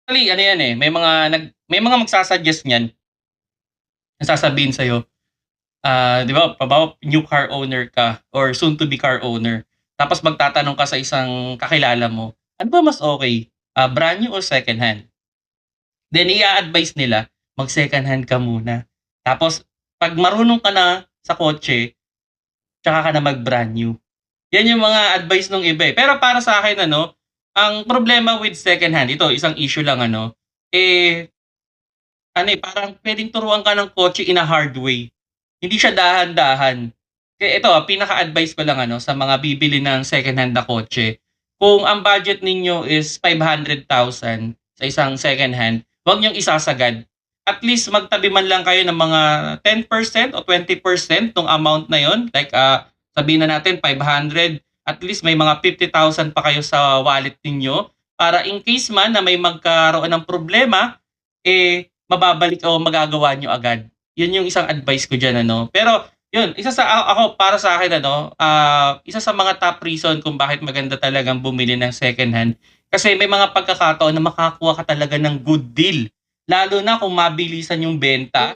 Actually ano yan, may mga magsa-suggest niyan, na sasabihin sa'yo, 'di ba, halimbawa new car owner ka or soon to be car owner, tapos magtatanong ka sa isang kakilala mo, "Ano ba mas okey, brand new o second hand?" Then i-a-advice nila, mag-second hand ka muna. Tapos 'pag marunong ka na sa kotse, tsaka ka na mag-brand new. Yan yung mga advice nung iba, eh. Pero para sa akin ano, ang problema with second hand, ito isang issue lang ano, eh, parang puwedeng turuan ka ng kotse in a hard way. Hindi siya dahan-dahan. Kaya ito, pinaka-advice ko lang ano, sa mga bibili ng secondhand na kotse, kung ang budget ninyo is 500,000 sa isang secondhand, 'wag niyong isasagad. At least magtabi man lang kayo ng mga 10% o 20% nung amount na yon. Like, sabihin na natin 500, at least may mga 50,000 pa kayo sa wallet ninyo para in case man na may magkaroon ng problema, mababalik o magagawa niyo agad. 'Yun yung isang advice ko diyan ano. Pero 'yun, isa sa ako para sa akin ano, isa sa mga top reason kung bakit maganda talagang bumili ng second hand, kasi may mga pagkakataon na makakakuha ka talaga ng good deal. Lalo na kung mabilisan yung benta.